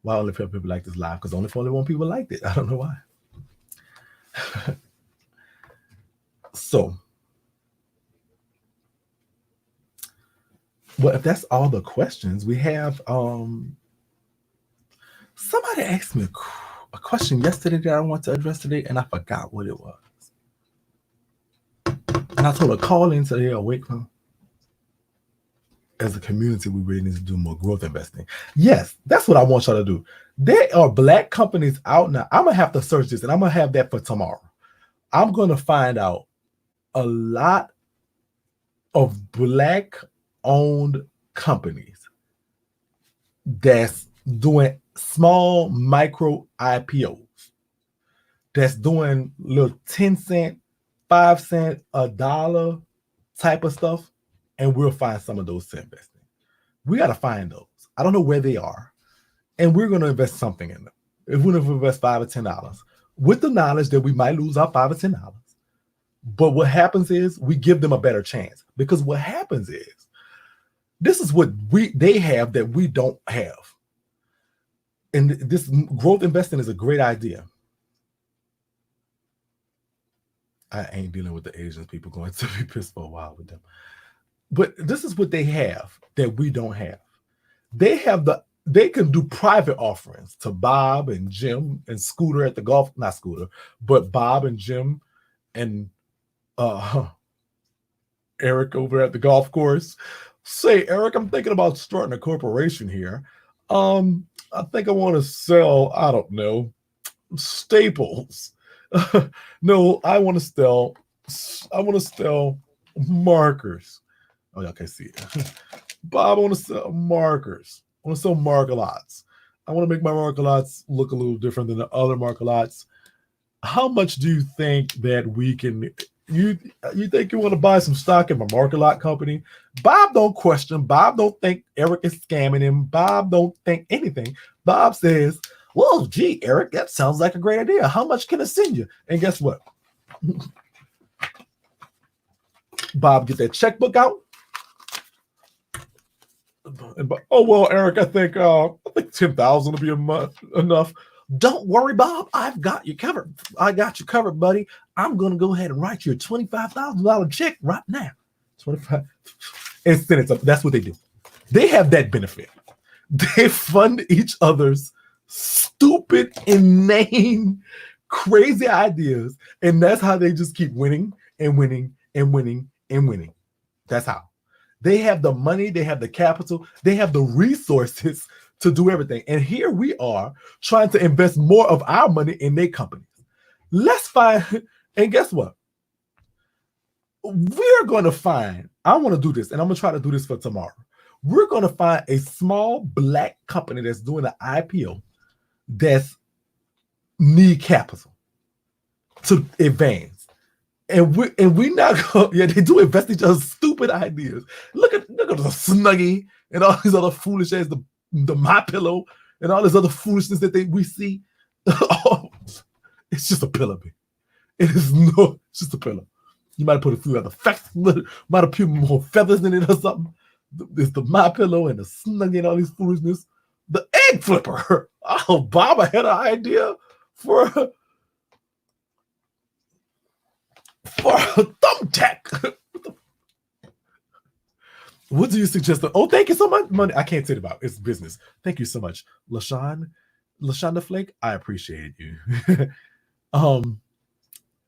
Why only people like this live? Because only 41 people liked it. I don't know why. So, well, if that's all the questions we have, somebody asked me a question yesterday that I want to address today, and I forgot what it was. And I told her, call in so they're awake from. As a community, we really need to do more growth investing. Yes, that's what I want y'all to do. There are Black companies out now. I'm going to have to search this, and I'm going to have that for tomorrow. I'm going to find out a lot of Black-owned companies that's doing small micro IPOs, that's doing little 10 cent, 5 cent, $1 type of stuff, and we'll find some of those to invest in. We got to find those. I don't know where they are, and we're going to invest something in them. If we invest $5 or $10, with the knowledge that we might lose our $5 or $10, but what happens is we give them a better chance, because what happens is this is what they have that we don't have. And this growth investing is a great idea. I ain't dealing with the Asians. People going to be pissed for a while with them. But this is what they have that we don't have. They can do private offerings to Bob and Jim and Scooter at the golf, not Scooter, but Bob and Jim and Eric over at the golf course. Say, Eric, I'm thinking about starting a corporation here. I think I want to sell, I don't know, staples. No, I want to sell markers. Oh, y'all can't see it. Bob, I want to sell markers. I want to sell marker lots. I want to make my marker lots look a little different than the other marker lots. How much do you think that we can? You think you want to buy some stock in my marker lot company? Bob don't question. Bob don't think Eric is scamming him. Bob don't think anything. Bob says, well, gee, Eric, that sounds like a great idea. How much can I send you? And guess what? Bob get that checkbook out. Oh, well, Eric, I think 10,000 will be enough. Don't worry, Bob. I've got you covered. I got you covered, buddy. I'm going to go ahead and write you a $25,000 check right now. 25 and send it to them. That's what they do. They have that benefit. They fund each other's stupid, inane, crazy ideas, and that's how they just keep winning and winning and winning and winning. That's how. They have the money, they have the capital, they have the resources to do everything. And here we are trying to invest more of our money in their companies. Let's find, and guess what? We're going to find, I want to do this, and I'm going to try to do this for tomorrow. We're going to find a small Black company that's doing an IPO that's need capital to advance. And we not going, yeah, they do invest each other's stupid stupid ideas. Look at the Snuggie and all these other foolish ass, the My Pillow and all this other foolishness that we see. Oh, it's just a pillow, baby. It's just a pillow. You might have put a few other facts, might have put more feathers in it or something. There's the My Pillow and the Snuggie and all these foolishness. The egg flipper. Oh, Baba had an idea for a thumbtack. What do you suggest? Oh, thank you so much. Money. I can't say it about. It's business. Thank you so much, LaShonda Flake. I appreciate you.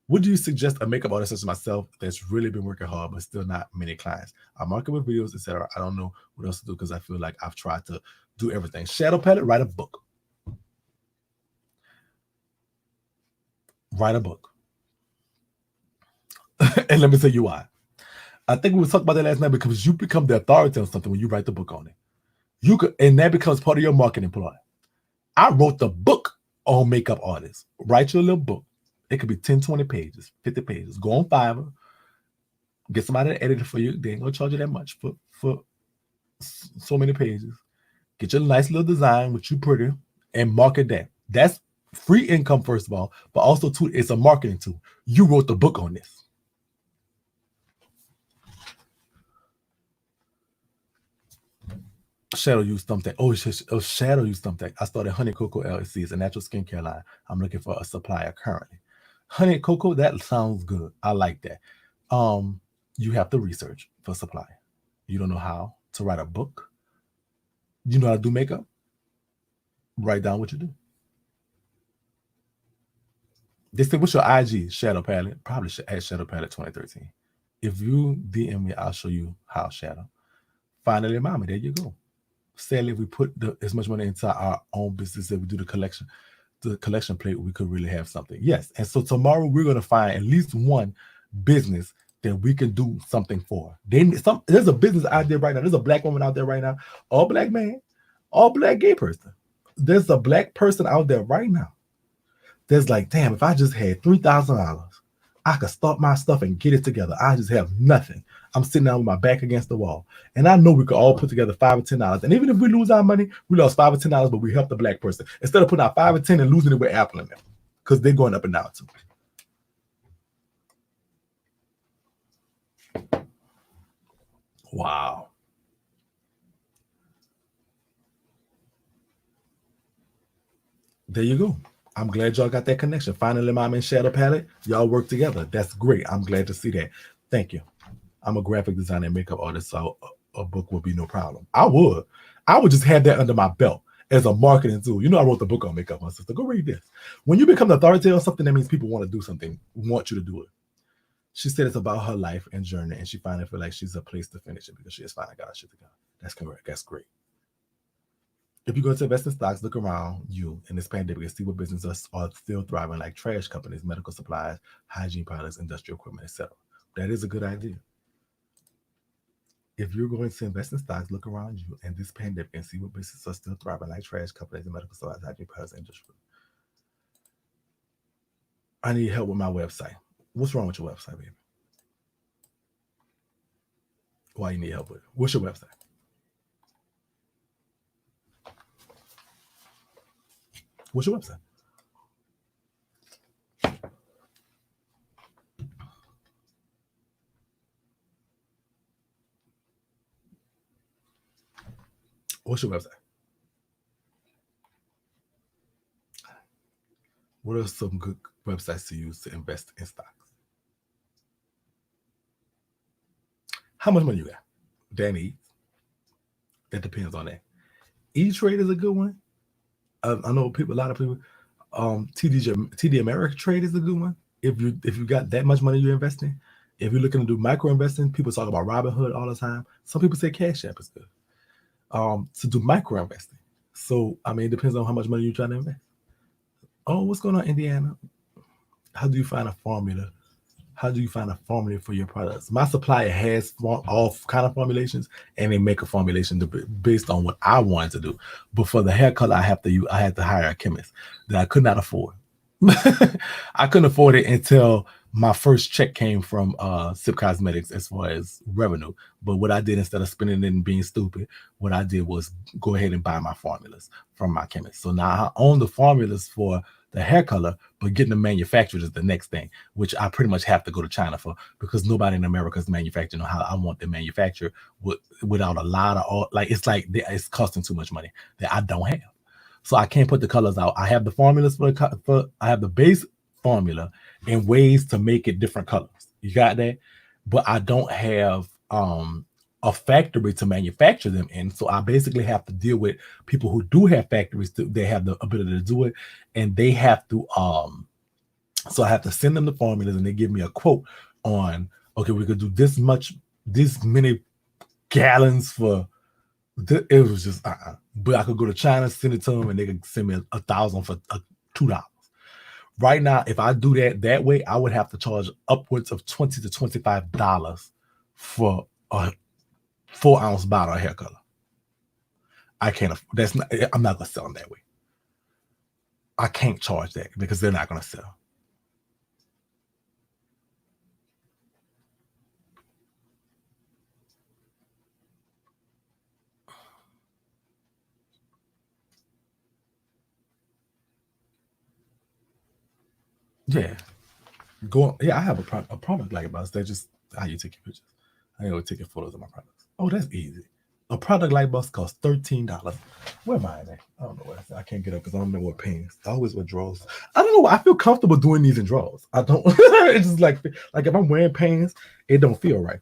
Would you suggest a makeup artist such as myself that's really been working hard but still not many clients? I market with videos, etc. I don't know what else to do because I feel like I've tried to do everything. Shadow palette, write a book. Write a book. And let me tell you why. I think we were talking about that last night because you become the authority on something when you write the book on it. You could, and that becomes part of your marketing plan. I wrote the book on makeup artists. Write your little book. It could be 10, 20 pages, 50 pages. Go on Fiverr. Get somebody to edit it for you. They ain't gonna charge you that much for so many pages. Get your nice little design, which you pretty, and market that. That's free income, first of all, but also too, it's a marketing tool. You wrote the book on this. Shadow use thumbtack. Shadow use thumbtack. I started Honey Cocoa LLC. It's a natural skincare line. I'm looking for a supplier currently. Honey Cocoa, that sounds good. I like that. You have to research for supply. You don't know how to write a book. You know how to do makeup? Write down what you do. They say, what's your IG? Shadow Palette. Probably should add Shadow Palette 2013. If you DM me, I'll show you how, Shadow. Finally, Mama, there you go. Sadly, if we put as much money into our own business as we do the collection plate, we could really have something. Yes. And so tomorrow we're going to find at least one business that we can do something for. There's a business out there right now. There's a black woman out there right now. All black man, all black gay person. There's a black person out there right now. There's like, damn, if I just had $3,000, I could start my stuff and get it together. I just have nothing. I'm sitting down with my back against the wall. And I know we could all put together $5 or $10. And even if we lose our money, we lost $5 or $10, but we helped the black person. Instead of putting out 5 or 10 and losing it with Apple in them. Because they're going up and down too. Wow. There you go. I'm glad y'all got that connection. Finally, Mom and Shadow Palette, y'all work together. That's great. I'm glad to see that. Thank you. I'm a graphic designer and makeup artist, so a book would be no problem. I would just have that under my belt as a marketing tool. You know, I wrote the book on makeup, my sister. Go read this. When you become the authority on something, that means people want to do something, want you to do it. She said it's about her life and journey, and she finally feel like she's a place to finish it because she has finally got her shit together. That's correct. That's great. If you go to invest in stocks, look around you in this pandemic and see what businesses are still thriving, like trash companies, medical supplies, hygiene products, industrial equipment, etc. That is a good idea. If you're going to invest in stocks, look around you in this pandemic and see what businesses are still thriving, like trash companies and medical supplies, hygiene products, industry. I need help with my website. What's wrong with your website, baby? Why you need help with it? What's your website? What's your website? What's your website? What are some good websites to use to invest in stocks? How much money you got? Danny, that depends on that. E-Trade is a good one. I know a lot of people. TD Ameritrade is a good one. If you got that much money you're investing, if you're looking to do micro investing, people talk about Robinhood all the time. Some people say Cash App is good. To do micro investing. So I mean, it depends on how much money you're trying to invest. Oh, what's going on, Indiana? How do you find a formula? How do you find a formula for your products? My supplier has all kind of formulations, and they make a formulation based on what I wanted to do. But for the hair color, I had to hire a chemist that I could not afford. I couldn't afford it until my first check came from Sip Cosmetics as far as revenue. But what I did, instead of spending it and being stupid, what I did was go ahead and buy my formulas from my chemist. So now I own the formulas for the hair color, but getting them manufactured is the next thing, which I pretty much have to go to China for, because nobody in America is manufacturing how I want them manufactured without a lot of, like it's costing too much money that I don't have. So I can't put the colors out. I have the formulas I have the base formula and ways to make it different colors. You got that? But I don't have a factory to manufacture them in. So I basically have to deal with people who do have factories. They have the ability to do it, and they have to so I have to send them the formulas, and they give me a quote on, okay, we could do this many gallons for it was just but I could go to China, send it to them, and they could send me 1,000 for $2. Right now, if I do that way, I would have to charge upwards of $20 to $25 for a 4-ounce bottle of hair color. I can't. I'm not gonna sell them that way. I can't charge that because they're not gonna sell. Yeah, I have a product like about that. Just how you take your pictures. I go take your photos of my products. Oh, that's easy. A product like bus costs $13. Where am I at? I don't know where I can't get up because I don't know what pants. I always wear drawers. I don't know. I feel comfortable doing these in drawers. I don't. It's just like if I'm wearing pants, it don't feel right.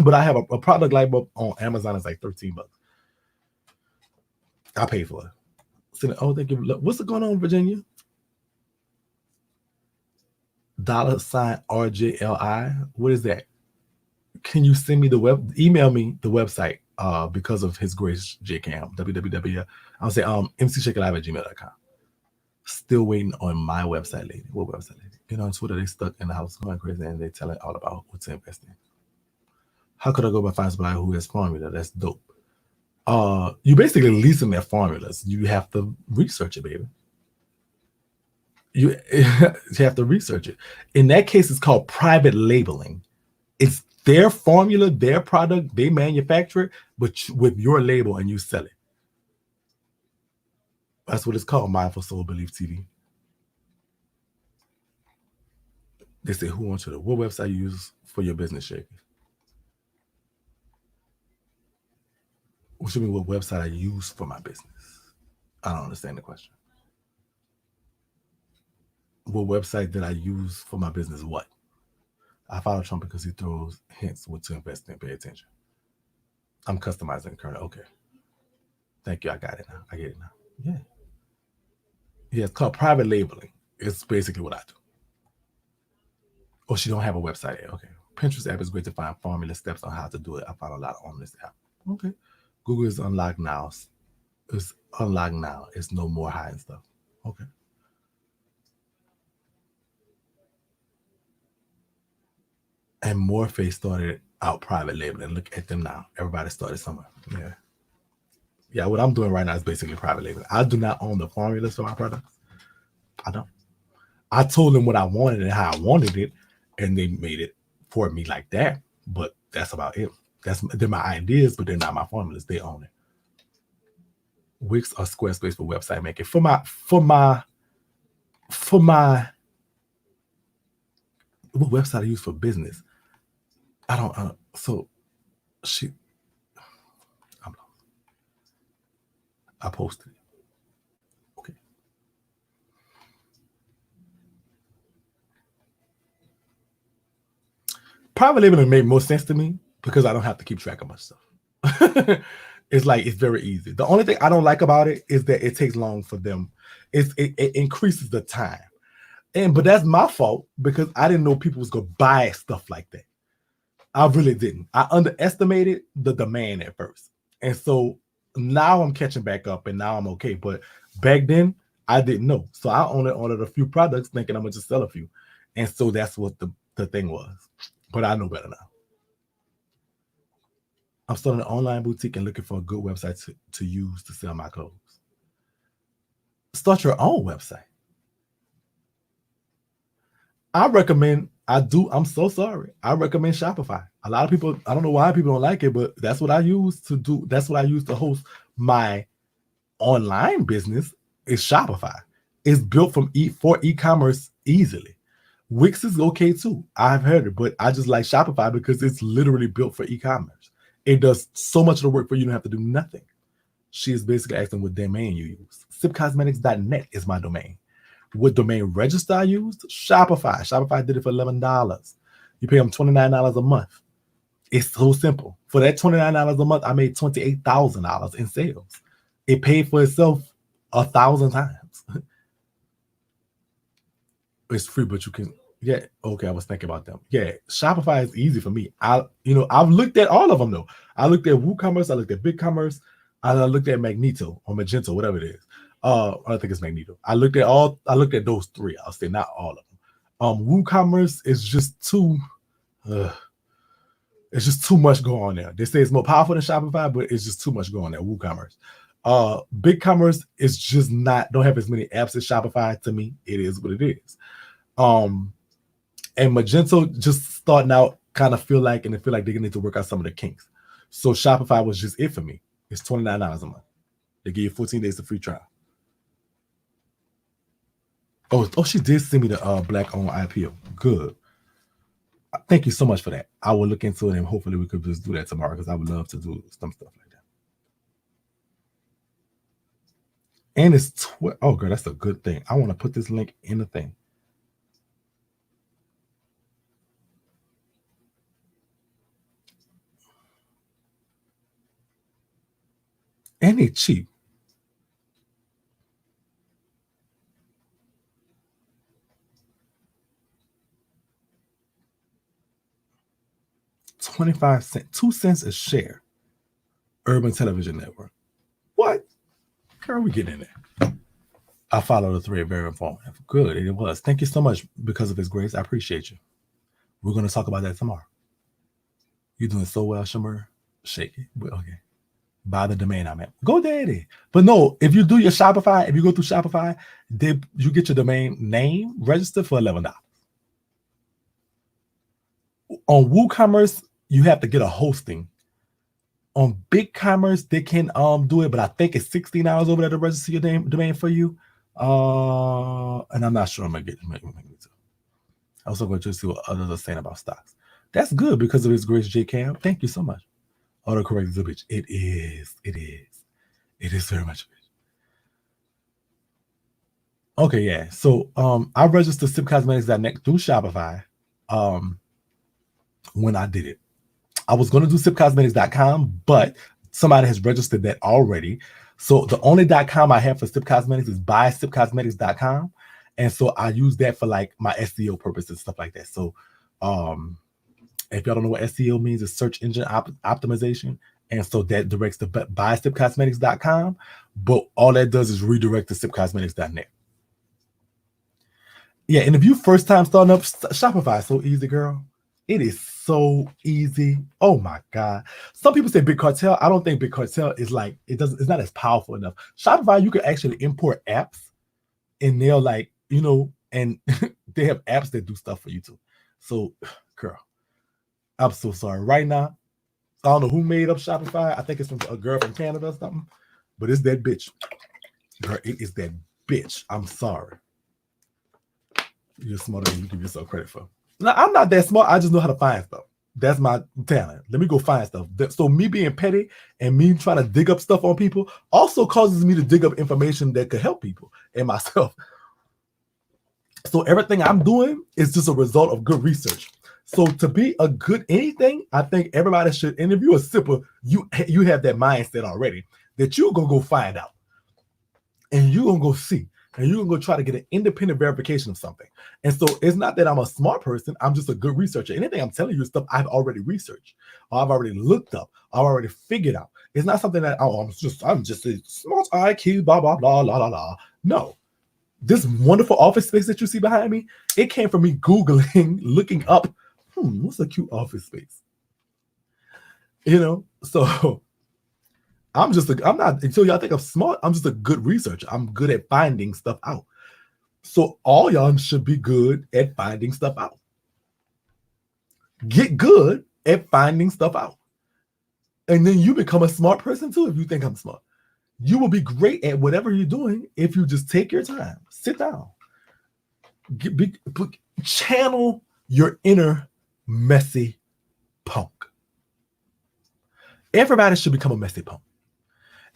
But I have a product like on Amazon. It's like $13. I pay for it. So, oh, thank you. What's going on, Virginia? $RJLI. What is that? Can you send me email me the website because of his grace, JCam, www. I'll say mcshakie@gmail.com. Still waiting on my website, lady. What website, lady? You know, on Twitter, they stuck in the house going crazy and they tell it all about what to invest in. How could I go by find somebody who has formula? That's dope. You basically leasing their formulas. You have to research it, baby. You have to research it. In that case, it's called private labeling. It's their formula, their product, they manufacture it, but with your label, and you sell it. That's what it's called, Mindful Soul Belief TV. They say, who wants you to, what website you use for your business, Shakie? What should mean, what website I use for my business? I don't understand the question. What website did I use for my business? What? I follow Trump because he throws hints what to invest in. Pay attention. I'm customizing current. Okay. Thank you. I got it now. I get it now. Yeah. Yeah, it's called private labeling. It's basically what I do. Oh, she don't have a website yet. Okay. Pinterest app is great to find formula steps on how to do it. I found a lot on this app. Okay. Google is unlocked now. It's unlocked now. It's no more hiding stuff. Okay. And Morphe started out private labeling. Look at them now. Everybody started somewhere. Yeah. Yeah, what I'm doing right now is basically private labeling. I do not own the formulas for my products. I don't. I told them what I wanted and how I wanted it, and they made it for me like that. But that's about it. They're my ideas, but they're not my formulas. They own it. Wix or Squarespace for website making. For my what website I use for business? I don't. I'm lost. I posted it. Okay. Private labeling made more sense to me because I don't have to keep track of my stuff. It's very easy. The only thing I don't like about it is that it takes long for them. It increases the time. But that's my fault because I didn't know people was gonna buy stuff like that. I really didn't. I underestimated the demand at first. And so now I'm catching back up and now I'm okay. But back then I didn't know. So I only ordered a few products thinking I'm gonna just sell a few. And so that's what the thing was. But I know better now. I'm starting an online boutique and looking for a good website to use to sell my clothes. Start your own website. I recommend I do. I'm so sorry. I recommend Shopify. A lot of people, I don't know why people don't like it, but that's what I use to do. That's what I use to host my online business is Shopify. It's built for e-commerce easily. Wix is okay too. I've heard it, but I just like Shopify because it's literally built for e-commerce. It does so much of the work for you. You don't have to do nothing. She is basically asking what domain you use. Sipcosmetics.net is my domain. What domain register I used? Shopify. Shopify did it for $11. You pay them $29 a month. It's so simple. For that $29 a month, I made $28,000 in sales. It paid for itself 1,000 times. It's free, but you can. Yeah, okay. I was thinking about them. Yeah, Shopify is easy for me. I've looked at all of them though. I looked at WooCommerce. I looked at BigCommerce. I looked at Magneto or Magento, whatever it is. I think it's Magneto. I looked at those three. I'll say not all of them. WooCommerce is just too. It's just too much going on there. They say it's more powerful than Shopify, but it's just too much going on there. WooCommerce. BigCommerce is just don't have as many apps as Shopify. To me, it is what it is. And Magento just starting out kind of feel like they're gonna need to work out some of the kinks. So Shopify was just it for me. It's $29 a month. They give you 14 days of free trial. Oh, she did send me the black-owned IPO. Good. Thank you so much for that. I will look into it and hopefully we could just do that tomorrow because I would love to do some stuff like that. And it's oh, girl, that's a good thing. I want to put this link in the thing. And it's cheap. $0.25, 2 cents a share. Urban Television Network. What? Girl, we getting in there. I follow the thread, very informative. Good, it was. Thank you so much because of his grace. I appreciate you. We're going to talk about that tomorrow. You're doing so well, Shamir. Shakie. Okay. Buy the domain I'm at. Go daddy. But no, if you do your Shopify, if you go through Shopify, you get your domain name registered for $11. On WooCommerce, you have to get a hosting. On BigCommerce, they can do it, but I think it's $16 over there to register your domain for you. And I'm not sure I'm gonna get it. I also going to see what others are saying about stocks. That's good because of his grace, J Cam. Thank you so much. Autocorrect is a bitch. It is. It is very much a bitch. Okay, yeah. So I registered sipcosmetics.net through Shopify when I did it. I was going to do sipcosmetics.com, but somebody has registered that already. So the only .com I have for Sip Cosmetics is buysipcosmetics.com. And so I use that for like my SEO purposes and stuff like that. So if y'all don't know what SEO means, it's search engine optimization. And so that directs to buysipcosmetics.com. But all that does is redirect to sipcosmetics.net. Yeah, and if you first time starting up Shopify, so easy, girl. It is so easy. Oh my God. Some people say Big Cartel. I don't think Big Cartel is like, it's not as powerful enough. Shopify, you can actually import apps and they'll like, and they have apps that do stuff for you too. So, girl, I'm so sorry. Right now, I don't know who made up Shopify. I think it's from a girl from Canada or something, but it's that bitch. Girl, it is that bitch. I'm sorry. You're smarter than you give yourself credit for. No, I'm not that smart. I just know how to find stuff. That's my talent. Let me go find stuff. So me being petty and me trying to dig up stuff on people also causes me to dig up information that could help people and myself. So everything I'm doing is just a result of good research. So to be a good anything, I think everybody should. And if you're a sipper, you have that mindset already that you're gonna go find out, and you're gonna go see. And you're going to try to get an independent verification of something. And so it's not that I'm a smart person. I'm just a good researcher. Anything I'm telling you is stuff I've already researched, or I've already looked up, I've already figured out. It's not something that, I'm just a smart IQ, blah, blah, blah, la, la, la. No. This wonderful office space that you see behind me, it came from me Googling, looking up, what's a cute office space? So I'm not, until y'all think I'm smart, I'm just a good researcher. I'm good at finding stuff out. So all y'all should be good at finding stuff out. Get good at finding stuff out. And then you become a smart person too if you think I'm smart. You will be great at whatever you're doing if you just take your time, sit down, channel your inner messy punk. Everybody should become a messy punk.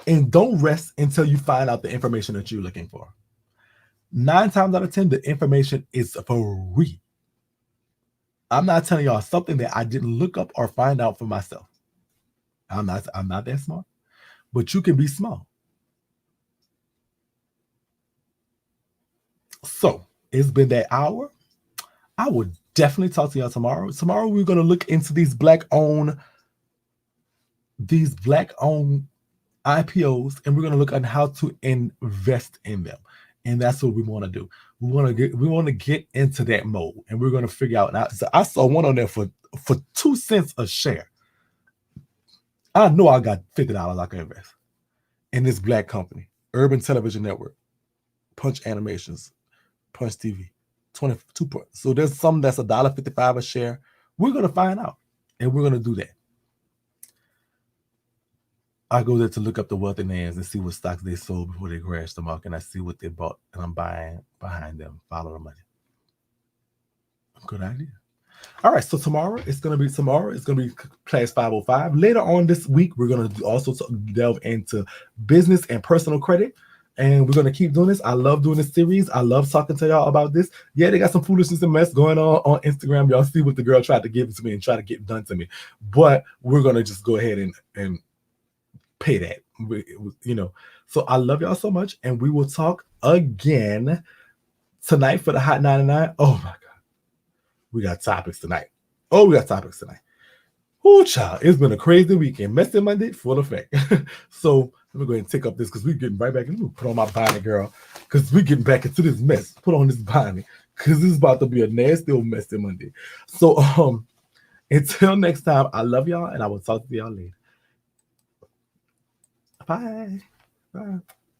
And don't rest until you find out the information that you're looking for. 9 times out of 10, the information is free. I'm not telling y'all something that I didn't look up or find out for myself. I'm not that smart, but you can be smart. So it's been that hour. I will definitely talk to y'all tomorrow. Tomorrow we're going to look into these black-owned IPOs, and we're going to look at how to invest in them. And that's what we want to do. We want to get into that mode, and we're going to figure out. Now, so I saw one on there for 2 cents a share. I know I got $50 I can invest in this black company, Urban Television Network, Punch Animations, Punch TV, 22 points. So there's some that's $1.55 a share. We're going to find out, and we're going to do that. I go there to look up the wealthy names and see what stocks they sold before they crashed the market, and I see what they bought, and I'm buying behind them. Follow the money. Good idea. All right, so tomorrow it's going to be class 505. Later on this week, we're going to also delve into business and personal credit, and we're going to keep doing this. I love doing this series. I love talking to y'all about this. Yeah, they got some foolishness and mess going on Instagram. Y'all see what the girl tried to give it to me and try to get it done to me, but we're going to just go ahead and pay that, So I love y'all so much, and we will talk again tonight for the Hot 99. Oh my God, we got topics tonight. Oh, child, it's been a crazy weekend. Messy Monday, full effect. So let me go ahead and take up this because we're getting right back. Let me put on my bonnet, girl, because we're getting back into this mess. Put on this bonnet because this is about to be a nasty old Messy Monday. So until next time, I love y'all, and I will talk to y'all later. Bye.